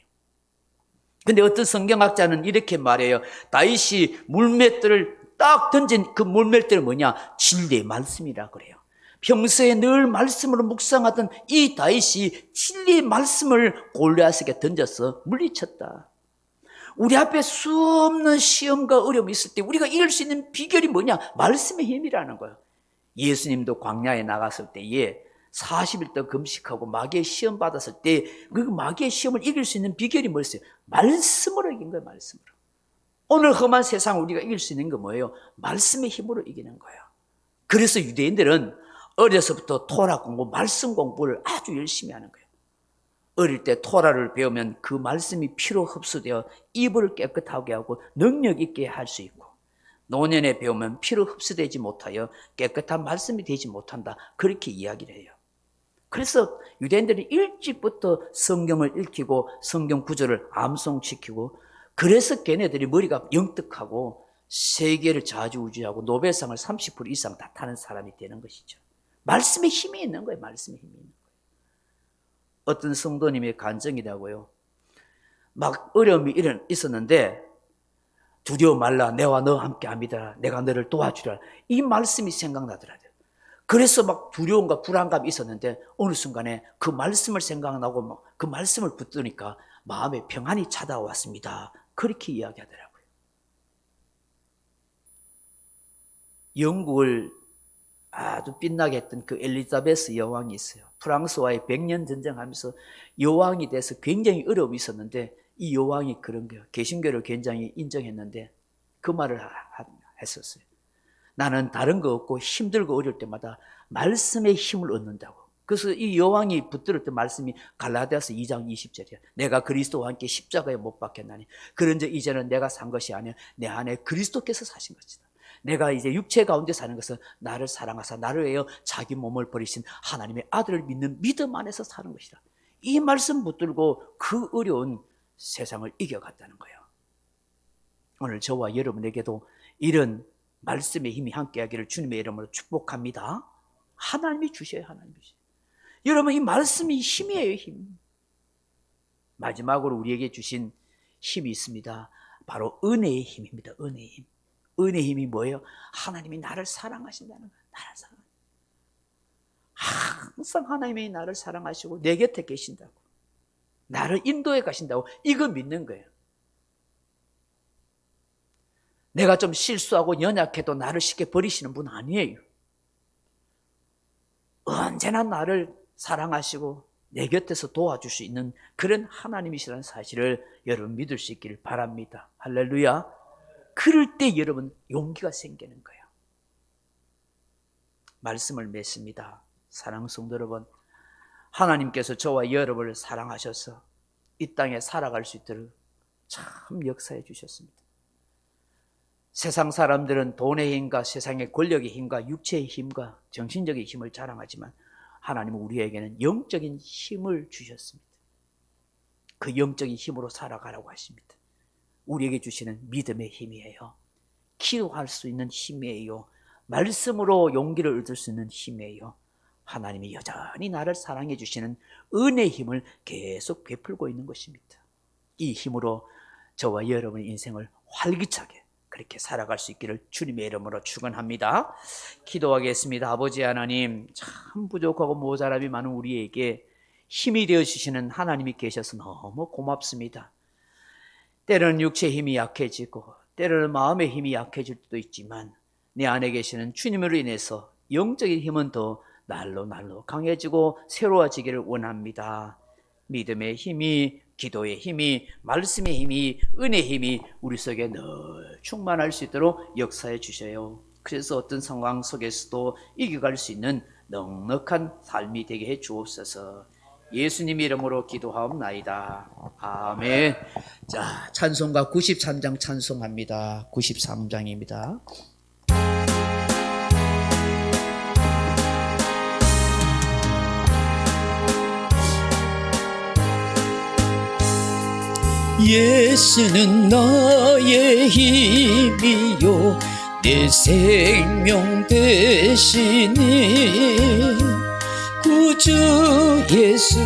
근데 어떤 성경학자는 이렇게 말해요. 다윗이 물맷돌을 딱 던진 그 물맷돌이 뭐냐? 진리의 말씀이라 그래요. 평소에 늘 말씀으로 묵상하던 이 다윗이 진리의 말씀을 골리앗에게 던져서 물리쳤다. 우리 앞에 수없는 시험과 어려움이 있을 때 우리가 이길 수 있는 비결이 뭐냐? 말씀의 힘이라는 거예요. 예수님도 광야에 나갔을 때에 40일 동안 금식하고 마귀의 시험 받았을 때 그 마귀의 시험을 이길 수 있는 비결이 뭐였어요? 말씀으로 이긴 거예요. 말씀으로. 오늘 험한 세상을 우리가 이길 수 있는 건 뭐예요? 말씀의 힘으로 이기는 거예요. 그래서 유대인들은 어려서부터 토라 공부, 말씀 공부를 아주 열심히 하는 거예요. 어릴 때 토라를 배우면 그 말씀이 피로 흡수되어 입을 깨끗하게 하고 능력 있게 할 수 있고, 노년에 배우면 피로 흡수되지 못하여 깨끗한 말씀이 되지 못한다. 그렇게 이야기를 해요. 그래서 유대인들이 일찍부터 성경을 읽히고 성경 구절을 암송시키고, 그래서 걔네들이 머리가 영특하고 세계를 좌지우지하고 노벨상을 30% 이상 다 타는 사람이 되는 것이죠. 말씀에 힘이 있는 거예요. 말씀에 힘이 있는 거예요. 어떤 성도님의 간증이라고요. 막 어려움이 있었는데 두려워 말라, 내와 너 함께 합니다. 내가 너를 도와주리라. 이 말씀이 생각나더라고요. 그래서 막 두려움과 불안감이 있었는데 어느 순간에 그 말씀을 생각나고 그 말씀을 붙드니까 마음에 평안이 찾아왔습니다. 그렇게 이야기하더라고요. 영국을 아주 빛나게 했던 그 엘리자베스 여왕이 있어요. 프랑스와의 100년 전쟁하면서 여왕이 돼서 굉장히 어려움이 있었는데 이 여왕이 그런 거예요. 개신교를 굉장히 인정했는데 그 말을 했었어요. 나는 다른 거 없고 힘들고 어려울 때마다 말씀의 힘을 얻는다고. 그래서 이 여왕이 붙들었던 말씀이 갈라디아서 2장 20절이야. 내가 그리스도와 함께 십자가에 못 박혔나니 그런즉 이제는 내가 산 것이 아니야 내 안에 그리스도께서 사신 것이다. 내가 이제 육체 가운데 사는 것은 나를 사랑하사 나를 위하여 자기 몸을 버리신 하나님의 아들을 믿는 믿음 안에서 사는 것이다. 이 말씀 붙들고 그 어려운 세상을 이겨갔다는 거예요. 오늘 저와 여러분에게도 이런 말씀의 힘이 함께하기를 주님의 이름으로 축복합니다. 하나님이 주셔요. 하나님이 주셔요. 여러분, 이 말씀이 힘이에요. 힘. 마지막으로 우리에게 주신 힘이 있습니다. 바로 은혜의 힘입니다. 은혜의 힘. 은혜의 힘이 뭐예요? 하나님이 나를 사랑하신다는 거예요. 나를 사랑. 항상 하나님이 나를 사랑하시고 내 곁에 계신다고, 나를 인도해 가신다고, 이거 믿는 거예요. 내가 좀 실수하고 연약해도 나를 쉽게 버리시는 분 아니에요. 언제나 나를 사랑하시고 내 곁에서 도와줄 수 있는 그런 하나님이시라는 사실을 여러분 믿을 수 있기를 바랍니다. 할렐루야. 그럴 때 여러분 용기가 생기는 거예요. 말씀을 맺습니다. 사랑하는 성도 여러분, 하나님께서 저와 여러분을 사랑하셔서 이 땅에 살아갈 수 있도록 참 역사해 주셨습니다. 세상 사람들은 돈의 힘과 세상의 권력의 힘과 육체의 힘과 정신적인 힘을 자랑하지만 하나님은 우리에게는 영적인 힘을 주셨습니다. 그 영적인 힘으로 살아가라고 하십니다. 우리에게 주시는 믿음의 힘이에요. 기도할 수 있는 힘이에요. 말씀으로 용기를 얻을 수 있는 힘이에요. 하나님이 여전히 나를 사랑해 주시는 은혜의 힘을 계속 베풀고 있는 것입니다. 이 힘으로 저와 여러분의 인생을 활기차게 그렇게 살아갈 수 있기를 주님의 이름으로 축원합니다. 기도하겠습니다. 아버지 하나님, 참 부족하고 모자람이 많은 우리에게 힘이 되어주시는 하나님이 계셔서 너무 고맙습니다. 때로는 육체의 힘이 약해지고 때로는 마음의 힘이 약해질 수도 있지만 내 안에 계시는 주님으로 인해서 영적인 힘은 더 날로 강해지고 새로워지기를 원합니다. 믿음의 힘이, 기도의 힘이, 말씀의 힘이, 은혜의 힘이 우리 속에 늘 충만할 수 있도록 역사해 주셔요. 그래서 어떤 상황 속에서도 이겨갈 수 있는 넉넉한 삶이 되게 해 주옵소서. 예수님 이름으로 기도하옵나이다. 아멘. 자, 찬송가 93장 찬송합니다. 93장입니다. 예수는 나의 힘이요 내 생명 되시니 구주 예수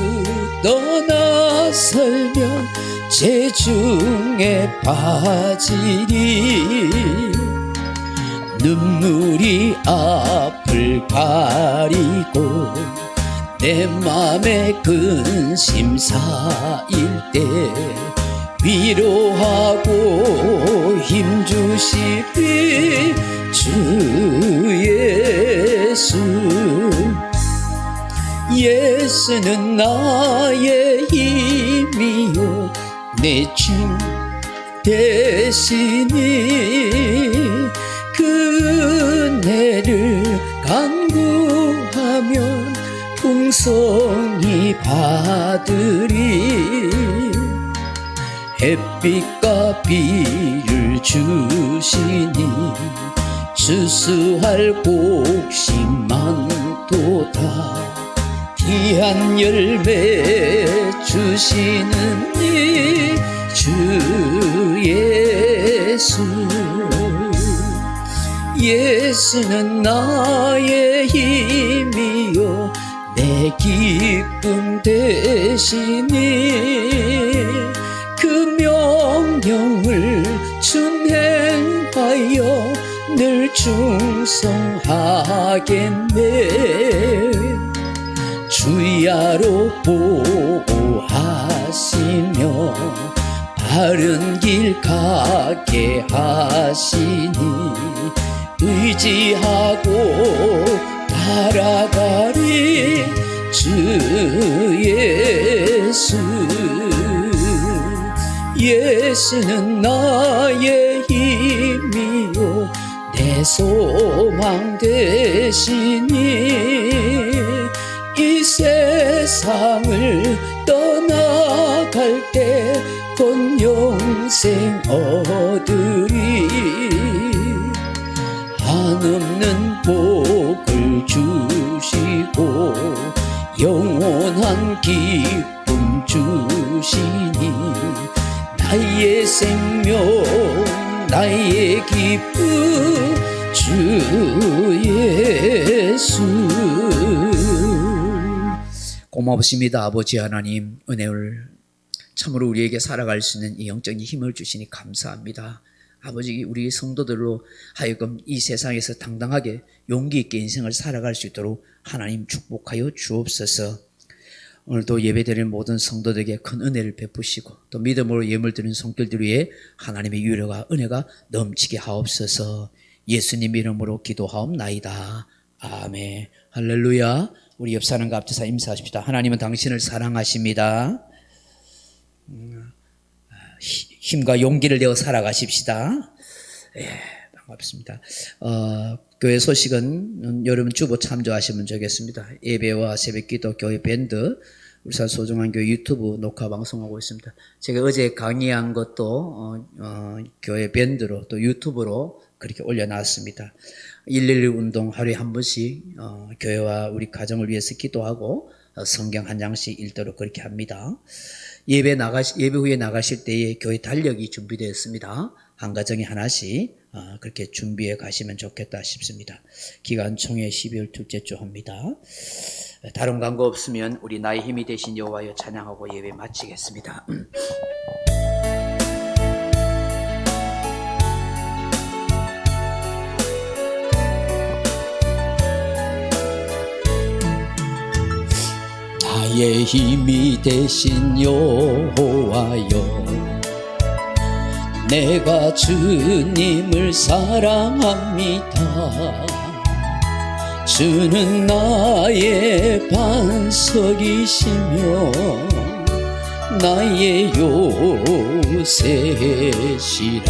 떠나 살면 재중에 빠지리 눈물이 앞을 가리고 내 맘에 근심 쌓일 때 위로하고 힘주시리 주 예수. 예수는 나의 힘이요 내 주 대신이 그 은혜를 간구하면 풍성히 받으리 햇빛과 비를 주시니 추수할 곡식 많도다 귀한 열매 주시는 이 주 예수. 예수는 나의 힘이요 내 기쁨 되시니 그 명령을 준행하여 늘 충성하겠네 주야로 보호하시며 바른 길 가게 하시니 의지하고 따라가리 주 예수. 예수는 나의 힘이요 내 소망 되시니 이 세상을 떠나갈 때 곧 영생 얻으리 한없는 복을 주시고 영원한 기쁨 주시니 나의 생명 나의 기쁨 주 예수. 고맙습니다. 아버지 하나님, 은혜를 참으로 우리에게 살아갈 수 있는 이 영적인 힘을 주시니 감사합니다. 아버지, 우리 성도들로 하여금 이 세상에서 당당하게 용기 있게 인생을 살아갈 수 있도록 하나님 축복하여 주옵소서. 오늘도 예배드리는 모든 성도들에게 큰 은혜를 베푸시고 또 믿음으로 예물 드리는 손길들 위에 하나님의 위로가 은혜가 넘치게 하옵소서. 예수님 이름으로 기도하옵나이다. 아멘. 할렐루야. 우리 옆 사람과 앞에서 인사하십시다. 하나님은 당신을 사랑하십니다. 힘과 용기를 내어 살아가십시다. 반갑습니다. 교회 소식은 여러분 주보 참조하시면 좋겠습니다. 예배와 새벽기도 교회 밴드 울산 소중한 교회 유튜브 녹화 방송하고 있습니다. 제가 어제 강의한 것도 교회 밴드로 또 유튜브로 그렇게 올려놨습니다. 112 운동 하루에 한 번씩 교회와 우리 가정을 위해서 기도하고 성경 한 장씩 읽도록 그렇게 합니다. 예배 후에 나가실 때에 교회 달력이 준비되어 있습니다. 한 가정에 하나씩 그렇게 준비해 가시면 좋겠다 싶습니다. 기간 총회 12월 둘째 주 합니다. 다른 광고 없으면 우리 나의 힘이 되신 여호와여 찬양하고 예배 마치겠습니다. 나의 힘이 되신 여호와여 내가 주님을 사랑합니다. 주는 나의 반석이시며 나의 요새시라.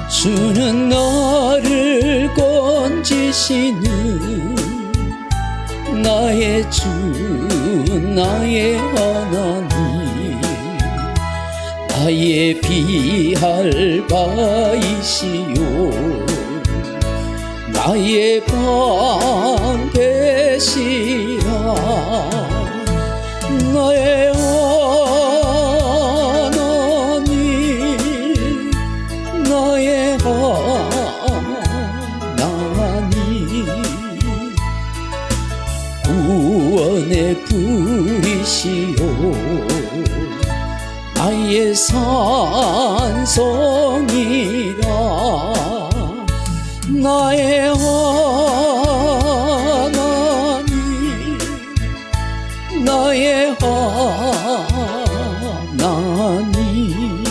주는 나를 건지시는 나의 주 나의 하나님 나의 비할 바이시요 나의 방 되시라. 나의 하나님 나의 하나님 구원의 불이시요 나의 산성이라. 나의 하나님 나의 하나님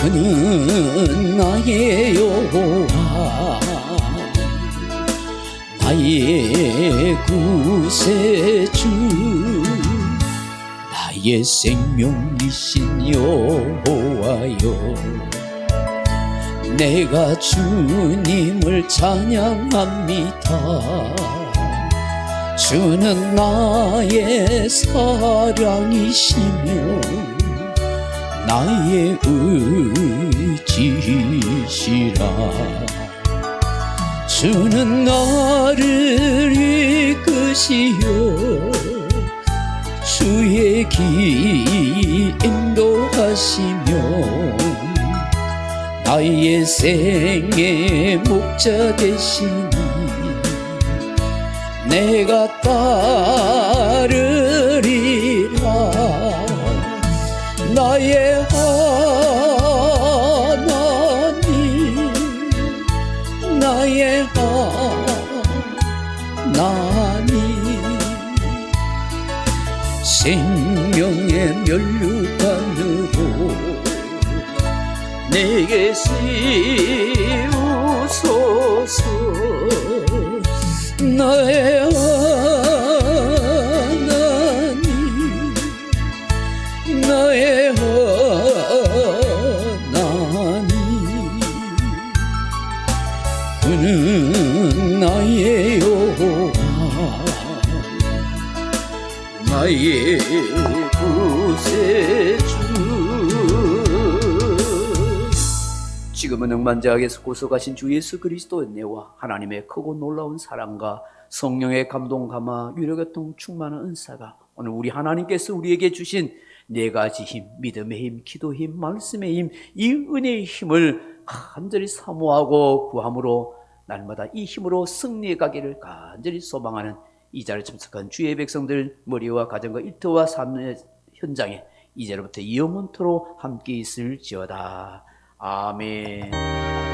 그는 나의 여호와 나의 구세주 나의 생명이신 여호와여 내가 주님을 찬양합니다. 주는 나의 사랑이시며 나의 의지시라. 주는 나를 이끄시어 주의 길 인도하시며 나의 생의 목자 되시니 내가 따르리라. 나의 하나님 나의 하나님 생명의 면류관으로 내게 씌우소서. 나의 하나님 나의 하나님 나의 구세주. 지금은 억만자에게서 고소가신 주 예수 그리스도의 은혜와 하나님의 크고 놀라운 사랑과 성령의 감동 감화 위로교통 충만한 은사가 오늘 우리 하나님께서 우리에게 주신 네 가지 힘, 믿음의 힘, 기도의 힘, 말씀의 힘, 이 은혜의 힘을 간절히 사모하고 구함으로 날마다 이 힘으로 승리해 가기를 간절히 소망하는 이 자리에 참석한 주의 백성들 머리와 가정과 일터와 삶의 현장에 이제로부터 영원토록 함께 있을지어다. 아멘.